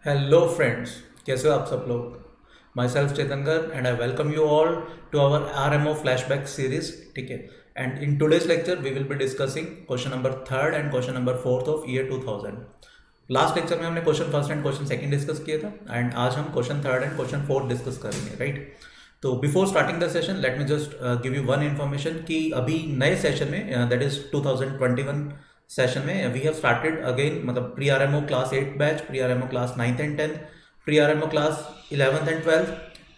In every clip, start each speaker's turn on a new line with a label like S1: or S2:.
S1: Hello friends, कैसे हो आप सब लोग। Myself Chetangar and I welcome you all to our RMO flashback series. ठीक है, and in today's lecture we will be discussing question number third and question number fourth of year 2000। Last lecture में हमने question first and question second discuss किया था एंड आज हम question third and question fourth discuss करेंगे, right. तो before starting the session let me just give you one information कि अभी नए सेशन में दैट इज 2021 सेशन में वी हैव स्टार्टेड अगेन, मतलब pre RMO class 8 batch, pre RMO class 9th and 10th, pre RMO class 11th and 12th,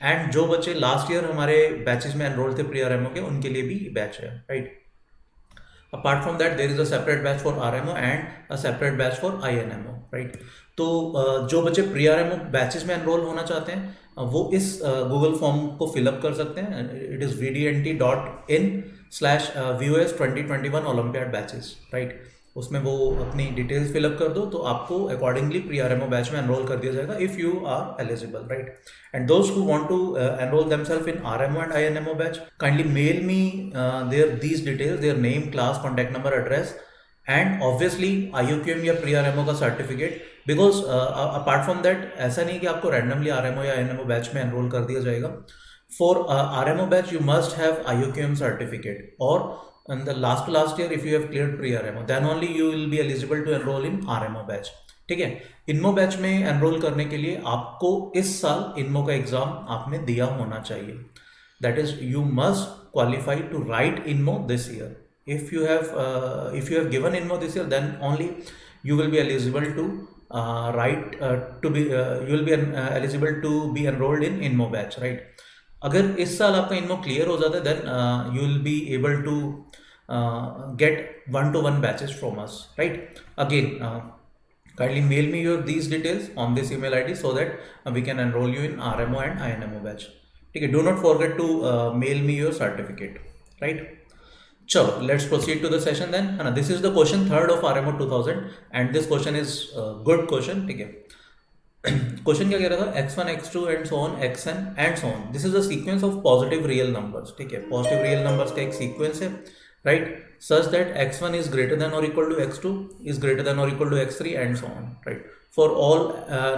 S1: and जो बच्चे last year हमारे batches में एनरोल थे प्री RMO के, उनके लिए भी बैच है, right. Apart from that there is a separate batch for RMO and a separate batch for INMO, right. तो जो बच्चे प्री RMO बैचेस में एनरोल होना चाहते हैं वो इस गूगल फॉर्म को फिलअप कर सकते हैं। It is vdnt.in/VOS2021 olympiad batches, right. उसमें वो अपनी डिटेल्स फिलअप कर दो तो आपको अकॉर्डिंगली प्री RMO बैच में एनरोल कर दिया जाएगा if you are eligible, right. And those who want to enroll themselves in RMO and INMO batch, kindly mail me these details, their name, class, contact number, address, and obviously IUQM या pre RMO का certificate. Because apart from that ऐसा नहीं कि आपको randomly RMO या INMO batch में enroll कर दिया जाएगा। For RMO batch you must have IUQM certificate, और in the last year if you have cleared pre RMO then only you will be eligible to enroll in RMO batch। ठीक है, इनमो batch में enrol करने के लिए आपको इस साल इनमो का एग्जाम आपने दिया होना चाहिए। That is you must qualify to write INMO this year. if you have given inmo this year then only you will be eligible to write to be you will be eligible to be enrolled in inmo batch, right। अगर इस साल आपका इनमो clear हो जाता है then you will be able to get 1-to-1 batches from us, right। Again, kindly mail me your these details on this email ID so that we can enroll you in RMO and INMO batch। ठीक है, do not forget to mail me your certificate, right। चलो let's proceed to the session then, है ना। This is the question third of RMO 2000 and this question is good question, ठीक है। Question क्या कह रहा था, x1 x2 and so on xn and so on, this is a sequence of positive real numbers. ठीक है, positive real numbers का एक सीक्वेंस है, right, such that x1 is greater than और equal to x2 is greater than और equal to x3 and so on, right, for all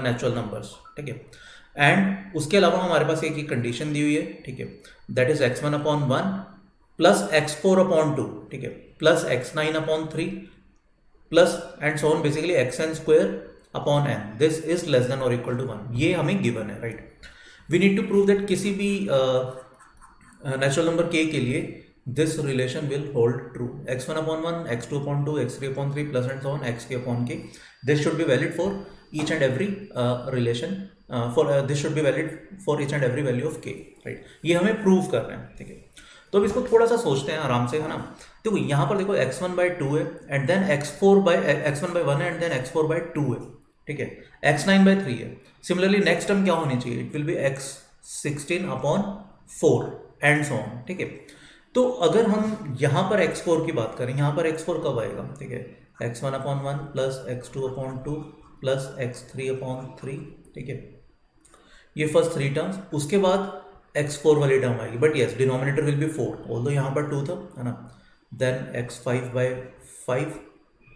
S1: natural numbers. ठीक है, and उसके अलावा हमारे पास एक ही कंडीशन दी हुई है, ठीक है, that is x1/1 plus x4/2, ठीक है, plus x9/3 plus and so on, basically xn² upon n, this is less than और इक्वल टू 1। ये हमें गिवन है, right. We need to prove that किसी भी नेचुरल नंबर k के लिए this relation will hold true. x1/1, x2/2, x3/3 plus and so on xk/k, this should be valid for each and every relation, for this should be valid for each and every value of k, right. ये हमें prove करना है, ठीक है। तो अब इसको थोड़ा सा सोचते हैं आराम से, है ना। देखो यहाँ पर देखो x1/2 है एंड देन x1/1 है एंड देन x4/2 है, ठीक है, x9/3 है। सिमिलरली नेक्स्ट टर्म क्या होनी चाहिए, it will B x16/4 and so on, ठीक है। तो अगर हम यहाँ पर x4 की बात करें, यहाँ पर x4 कब आएगा, ठीक है, x1/1 plus x2/2 plus x3/3, ठीक है, ये फर्स्ट 3 टर्म्स। उसके बाद x4 वाली टर्म आएगी, but yes denominator will be 4, although यहाँ पर 2 था, है ना। Then x5/5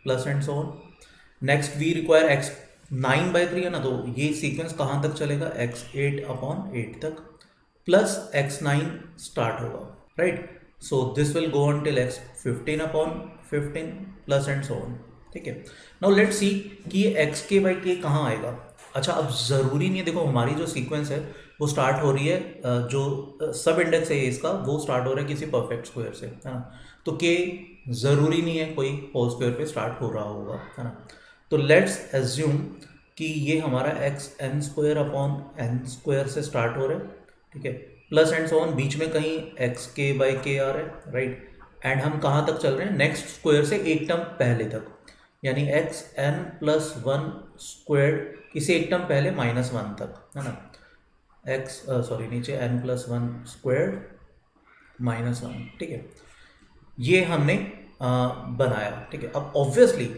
S1: plus and so on. Next we require x9/3, है ना, तो ये सीक्वेंस कहाँ तक चलेगा, x8/8 तक प्लस x9 स्टार्ट होगा, right. So this will go on till x15/15 plus and so on, ठीक है। नाउ लेट्स सी कि ये xk/k कहाँ आएगा। अच्छा, अब ज़रूरी नहीं है, देखो हमारी जो सीक्वेंस है वो स्टार्ट हो रही है, जो सब इंडेक्स है इसका वो स्टार्ट हो रहा है किसी परफेक्ट स्क्वायर से, है ना। तो k ज़रूरी नहीं है कोई होल स्क्वायर पे स्टार्ट हो रहा होगा, है ना। तो लेट्स एज्यूम कि ये हमारा x(n²/n² से स्टार्ट हो रहा है, ठीक है, प्लस एंड सो ऑन, बीच में कहीं xk/k आ रहा है, राइट। एंड हम कहाँ तक चल रहे हैं, नेक्स्ट स्क्वायर से एक टर्म पहले तक, यानी xn+1² इसे एक टर्म पहले -1 तक, है ना। नीचे n+1² -1, ठीक है, ये हमने बनाया, ठीक है। अब ऑब्वियसली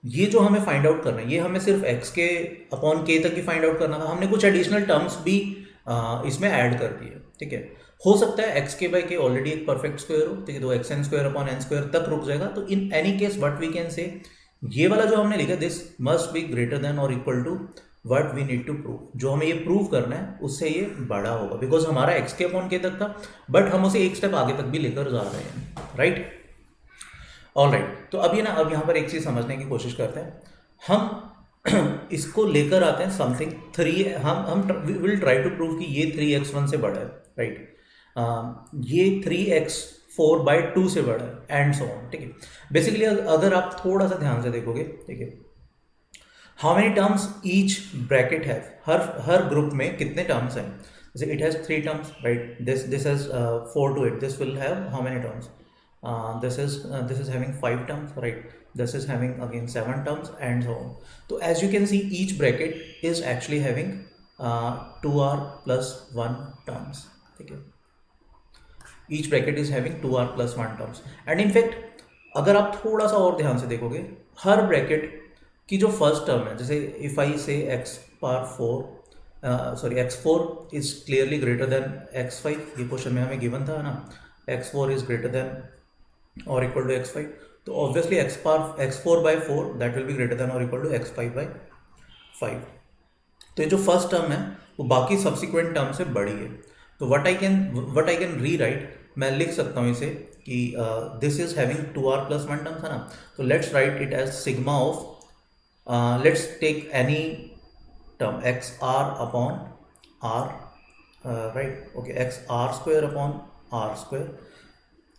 S1: ये जो हमें फाइंड आउट करना है, ये हमें सिर्फ xk/k तक ही फाइंड आउट करना था, हमने कुछ एडिशनल टर्म्स भी इसमें ऐड कर दिए, ठीक है। हो सकता है xk/k ऑलरेडी एक परफेक्ट स्क्वायर हो, ठीक है, तो xn²/n² तक रुक जाएगा। तो in any case what we can say, ये वाला जो हमने लिखा this must be greater than और equal to what we need to prove, जो हमें ये प्रूव करना है उससे ये बड़ा होगा, बिकॉज हमारा एक्स के अपॉन के तक था, बट हम उसे एक स्टेप आगे तक भी लेकर जा रहे हैं, राइट। ऑल राइट, तो अब ये ना, अब यहाँ पर एक चीज़ समझने की कोशिश करते हैं हम इसको लेकर आते हैं समथिंग थ्री, हम विल ट्राई टू प्रूव कि ये 3x1 से बड़ा है, राइट, ये 3x4/2 से बड़ा है एंड सो ऑन, ठीक है। बेसिकली अगर आप थोड़ा सा ध्यान से देखोगे, ठीक है, how many terms each bracket have, her group में कितने टर्म्स हैं, जैसे it has 3 terms, right, this has 4 to 8, this will have how many terms, this is having 5 terms, right, this is having again 7 terms and so on. So as you can see, each bracket is actually having 2r plus 1 terms, okay, each bracket is having 2r plus 1 terms, and in fact अगर आप थोड़ा सा और ध्यान से देखोगे, हर bracket की जो फर्स्ट टर्म है, जैसे इफ आई से x4 is clearly greater than x5, ये क्वेश्चन में हमें गिवन था ना, x4 is greater than or equal to x5, तो obviously x4/4 that will be greater than or equal to x5/5, तो ये जो फर्स्ट टर्म है वो बाकी सब्सिक्वेंट टर्म से बड़ी है, तो व्हाट आई कैन रीराइट, मैं लिख सकता हूँ इसे कि this is having 2r plus 1 terms है ना, तो let's write it as sigma of, let's take any term xr upon r, right, okay, xr square upon r square,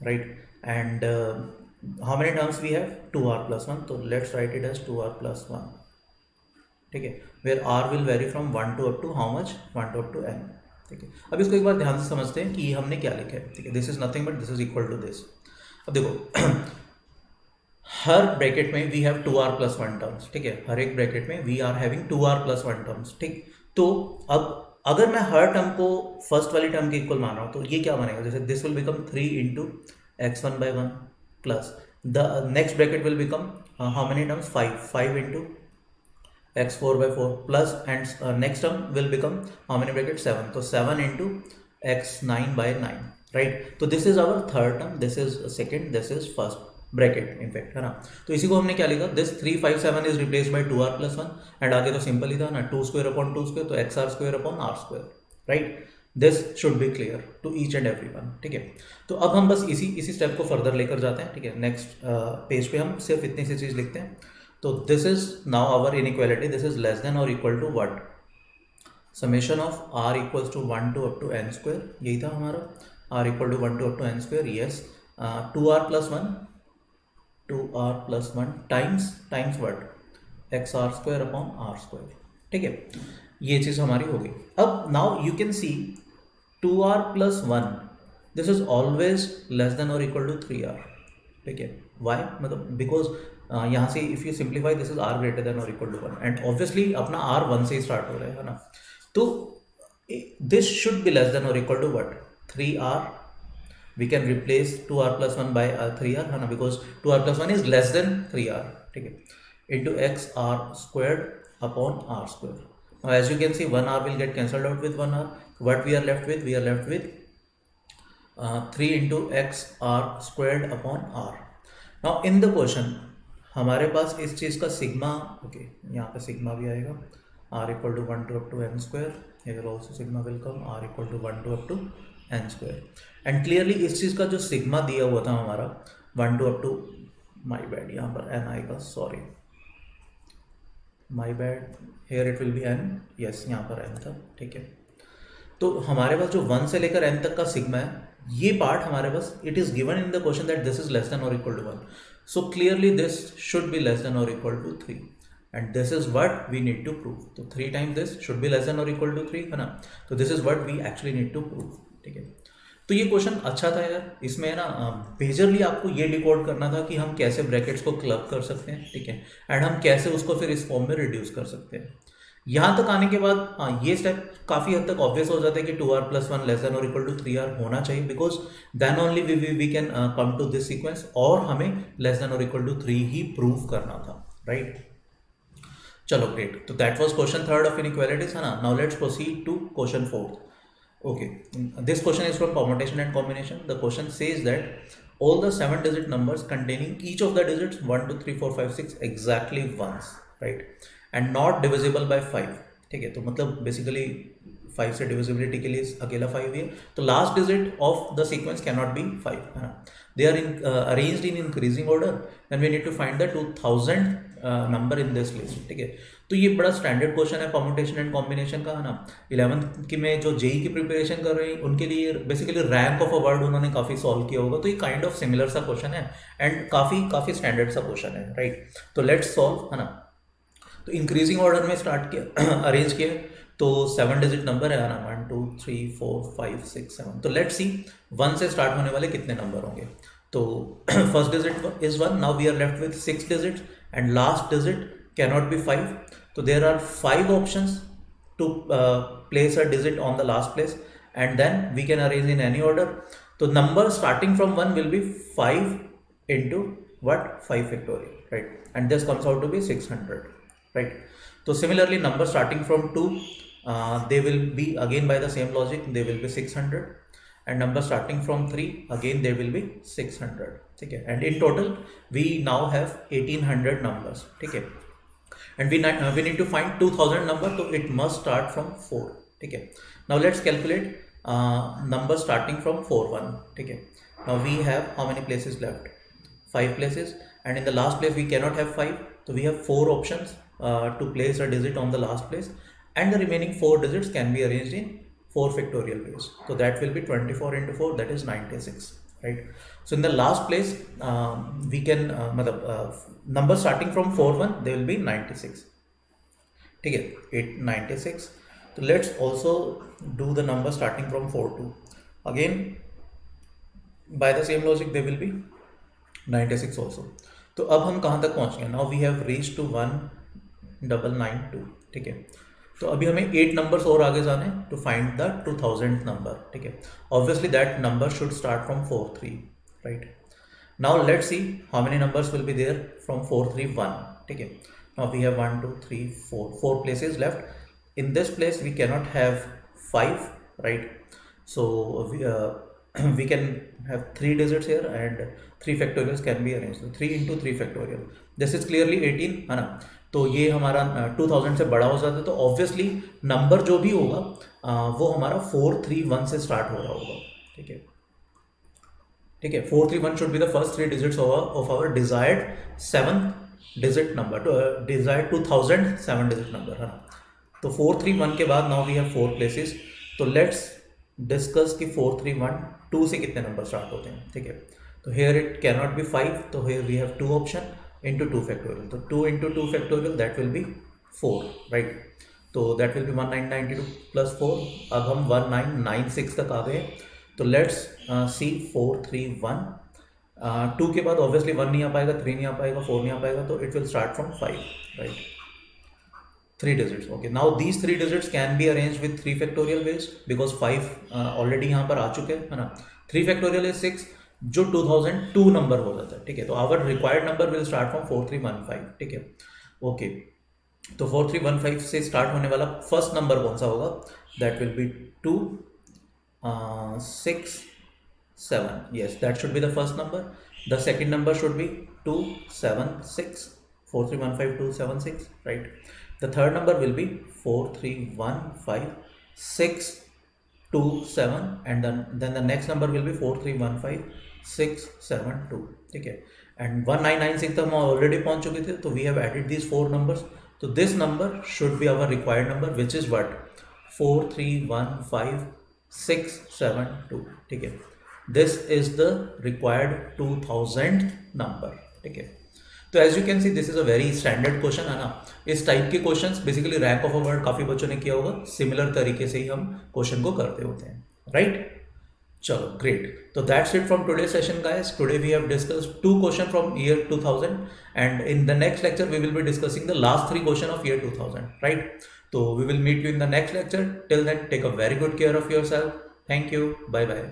S1: right, and how many terms we have, 2r plus 1, so let's write it as 2r plus 1, ठीक है, where r will vary from 1 to up to how much, 1 to up to n, ठीक है। अब इसको एक बार ध्यान से समझते हैं कि हमने क्या लिखा है, ठीक है, this is nothing but this is equal to this. अब देखो हर ब्रैकेट में we have 2r plus 1 terms, ठीक है, हर एक ब्रैकेट में we are having 2r plus 1 terms, ठीक, तो अब अगर मैं हर टर्म को फर्स्ट वाली टर्म के इक्वल मान रहा हूँ तो ये क्या बनेगा, जैसे this will become 3 into x1/1 plus the next bracket will become how many terms, 5 into x4/4 plus, and next term will become how many bracket, 7, so 7 into x9/9, right, so this is our third term, this is second, this is first bracket in fact, है ना, तो इसी को हमने क्या लिखा, this 357 is replace by 2r plus 1, and आगे तो सिंपल ही था ना, 2 square upon 2 square, तो xr square upon r square, right, this should be clear to each and every one, ठीक है। तो अब हम बस इसी स्टेप को फर्दर लेकर जाते हैं, ठीक है, नेक्स्ट पेज पे हम सिर्फ इतनी सी चीज़ लिखते हैं, तो this is now our inequality, this is less than और equal to what, summation of r equals to 1 to up to n square, यही था हमारा, r equal to 1 to up to n square, yes, 2r plus 1 times what, xr square upon r square, ठीक है, ये चीज़ हमारी हो गई। अब now you can C 2r plus 1, this is always less than और इक्वल टू 3r, ठीक है, वाई, मतलब बिकॉज यहाँ से if you simplify this is r greater than और इक्वल टू 1, एंड ऑब्वियसली अपना r 1 से ही स्टार्ट हो रहा है ना, तो this should be less than और equal to what, 3r, we can replace 2r plus 1 by 3r, है ना, because 2r plus 1 is less than 3r, ठीक है, into xr squared upon r square. Now as you can see 1r will get cancelled out with 1r, what we are left with, 3 into xr squared upon r. Now in the question हमारे पास इस चीज़ का sigma, okay, यहाँ पे sigma भी आएगा, r equal to 1 to up to n square, here also sigma will come, r equal to 1 to up to n square, and clearly इस चीज़ का जो सिग्मा दिया हुआ था हमारा 1 to up to, my bad, यहाँ पर n आएगा, sorry my bad, here it will be n, yes, यहाँ पर n था, ठीक है, तो हमारे पास जो 1 से लेकर n तक का सिग्मा है, ये पार्ट हमारे पास, it is given in the question that this is less than और equal to 1, so clearly this should be less than और equal to 3, and this is what we need to prove, तो 3 times this should be less than और equal to 3, है ना, तो this is what we actually need to prove, ठीक है। तो ये क्वेश्चन अच्छा था यार, इसमें है ना मेजरली आपको ये डिकोड करना था कि हम कैसे ब्रैकेट्स को क्लब कर सकते हैं, ठीक है, एंड हम कैसे उसको फिर इस फॉर्म में रिड्यूस कर सकते हैं। यहाँ तक आने के बाद हाँ, ये स्टेप काफ़ी हद तक ऑब्वियस हो जाता है कि 2r plus 1 लेस देन और इक्वल टू 3r होना चाहिए, because then only we can come to this sequence, और हमें लेस देन और इक्वल टू 3 ही प्रूव करना था, राइट। चलो ग्रेट, तो that was question 3rd of inequalities, है ना। Now let's proceed to question 4th. Okay, this question is from permutation and combination. The question says that all the 7-digit numbers containing each of the digits 1, 2, 3, 4, 5, 6 exactly once, right, and not divisible by 5 ठीक है। तो मतलब basically 5 से divisibility के लिए अकेला 5 ही है, तो last digit of the sequence can not be 5, है ना। They are arranged in increasing order and we need to find the 2000 number in this list, ठीक है। तो ये बड़ा स्टैंडर्ड क्वेश्चन है परम्यूटेशन एंड कॉम्बिनेशन का, है ना। 11th की में जो जेई की प्रिपरेशन कर रहे हैं उनके लिए basically rank of a word उन्होंने काफ़ी सॉल्व किया होगा, तो ये काइंड ऑफ सिमिलर सा क्वेश्चन है एंड काफ़ी स्टैंडर्ड सा क्वेश्चन है, राइट। तो लेट्स सॉल्व, है ना। तो इंक्रीजिंग ऑर्डर में स्टार्ट किया, अरेंज किया, तो 7 डिजिट नंबर है ना, 1 2 3 4 5 6 7। तो लेट्स सी 1 से स्टार्ट होने वाले कितने नंबर होंगे। तो first digit is 1, now we are left with 6 digit and last digit can not be 5। तो there are 5 options to place a digit on the last place and then we can arrange in any order. तो number starting from 1 will be 5 into what 5 factorial, right, and this comes out to be 600, right. So similarly number starting from 2, they will be again by the same logic, they will be 600, and number starting from 3 again they will be 600, okay. And in total we now have 1800 numbers, okay. And we need to find 2000 number, so it must start from 4, okay. Now let's calculate number starting from 4 1, okay. Now we have how many places left? 5 places, and in the last place we cannot have 5, so we have 4 options to place a digit on the last place, and the remaining 4 digits can be arranged in 4 factorial ways. So that will be 24 into 4, that is 96, right. So in the last place we can number starting from 4 1 they will be 96, ठीक है, 896. So let's also do the number starting from 4 2, again by the same logic they will be 96 also. तो अब हम कहाँ तक पहुँच गए? Now we have reach to 1992, ठीक है। तो अभी हमें 8 नंबर्स और आगे जाने to find the 2000th number, ठीक है। Obviously that number should start from 4 3, right. Now let's see how many numbers will be there from 4 3 1, ठीक है। Now we have 1 2 3 4 places left. In this place we cannot have 5, right. So we can have 3 digits here and 3 factorials can be arranged. So 3 into 3 factorial, this is clearly 18, है ना। तो ये हमारा 2000 से बड़ा हो जाता है, तो ऑब्वियसली नंबर जो भी होगा वो हमारा 4 3 1 से स्टार्ट हो रहा होगा, ठीक है, ठीक है। 4 3 1 should be the first 3 digits of our desired 7 digit number, desired 2000 7 digit number, है ना। तो 4 3 1 के बाद नाउ वी हैव 4 प्लेसेस। तो लेट्स डिस्कस कि 4 3 1 2 से कितने नंबर स्टार्ट होते हैं, ठीक है। तो here it can not be 5, तो here we have 2 option into 2 factorial, तो 2 into 2 factorial that will be 4, right. तो दैट विल बी 1992 प्लस 4। अब हम 1996 तक आ गए, तो लेट्स सी 4 3 1, 2 के बाद ऑब्वियसली 1 नहीं आ पाएगा, 3 नहीं आ पाएगा, 4 नहीं आ पाएगा, तो it will start from 5, right. 3 digits, okay. Now these 3 digits can be arranged with 3 factorial ways because 5 already यहाँ पर आ चुके हैं, है ना। 3 factorial is 6, जो 2002 नंबर हो जाता है, ठीक है। तो our required number will start from 4315, ठीक है, ओके। तो 4315 से स्टार्ट होने वाला फर्स्ट नंबर कौन सा होगा? That will B 2 6 7, yes, that should be the first number. The second number should be 2 7 6, 4315 2 7 6, right. The third number will be 4 3 1 5 6 2 7, and then the next number will be 4 3 1 5 6 7 2, ठीक है। And 1996 तक हम already पहुंच चुके थे, तो we have added these 4 numbers. So this number should be our required number, which is what? 4 3 1 5 6 7 2, ठीक है। This is the required 2000th number, ठीक है। तो as you can see this is a very standard question, है ना। इस type के questions basically rank of a word काफ़ी बच्चों ने किया होगा, सिमिलर तरीके से ही हम क्वेश्चन को करते होते हैं, राइट। चलो ग्रेट, तो that's it from today session guys. Today we have discussed 2 question from year 2000 and in the next lecture we will be discussing the last 3 question of year 2000, right. तो we will meet you in the next lecture. Till then take a very good care of yourself. Thank you, bye bye.